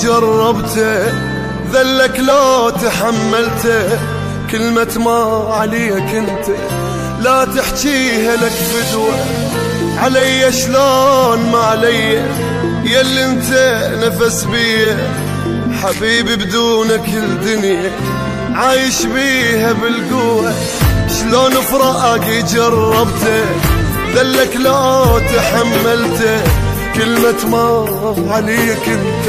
جربته ذلك لو تحملته، كلمة ما عليك انت لا تحكيها لك فدوة. علي شلون ما علي ياللي انت نفس بيه، حبيبي بدونك الدنيا عايش بيها بالقوة. شلون فراقي جربته ذلك لو تحملته، كلمة ما عليك انت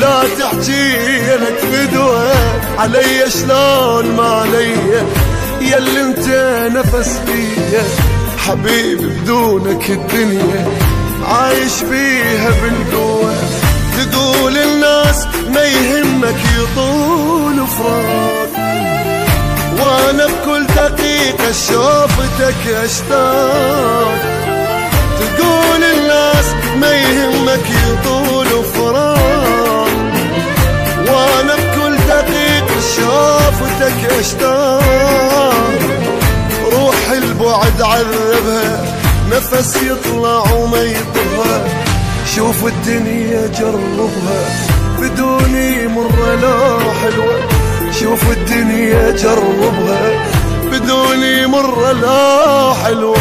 لا تحكي لك فدوة. علي شلون ما علي ياللي انت نفس بيه، حبيبي بدونك الدنيا عايش بيها بالقوة. تقول الناس ما يهمك يطول فراق، وانا بكل دقيقة شوفتك اشتاق. تقول الناس ما يهمك يطول فراق، وانا بكل دقيقة شوفتك اشتاق. روح البعد عذبها نفس يطلع وما يطهى، شوف الدنيا جربها بدوني مرة لا حلوة. شوف الدنيا جربها بدوني مرة لا حلوة.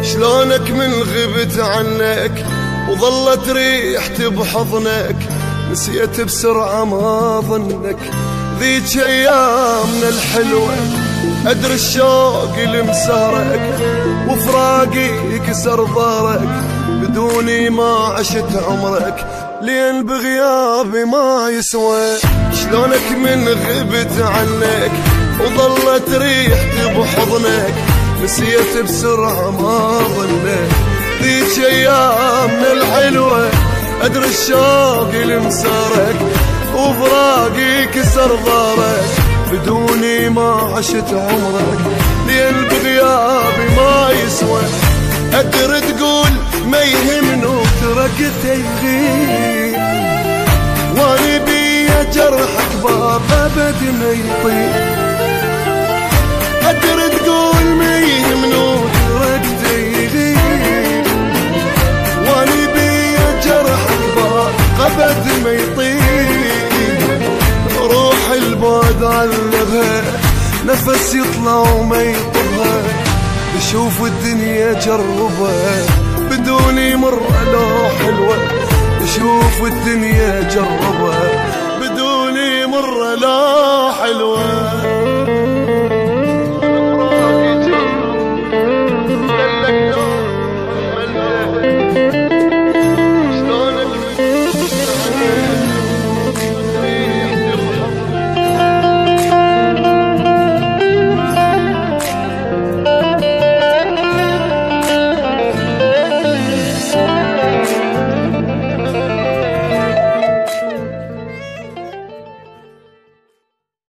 شلونك من غبت عنك وظلت ريحتي بحضنك، نسيت بسرعة ما ظنك ذيك ايامنا الحلوة. ادري الشوق لمسهرك وفراقي كسر ظهرك، بدوني ما عشت عمرك لين بغيابي ما يسوى. شلونك من غبت عنك وظلت ريحتي بحضنك، نسيت بسرعة ما ظنك ذيك ايامنا الحلوة. ادري الشوق لمسارك وفراقي كسر ظهرك، بدوني ما عشت عمرك لين بغيابي ما يسوى. ادري تقول ما يهمني وتركت يغيب، واني بيا جرحك باب ابد ما يطيب. ادري تقول ما يهمني وتركت يغيب، واني بيا جرحك باب ابد ما يطيب. روح البعد عذبها نفس يطلع وما يطهى، بشوف الدنيا جربها بدوني مرة لا حلوة. بشوف الدنيا جربها بدوني مرة لا حلوة.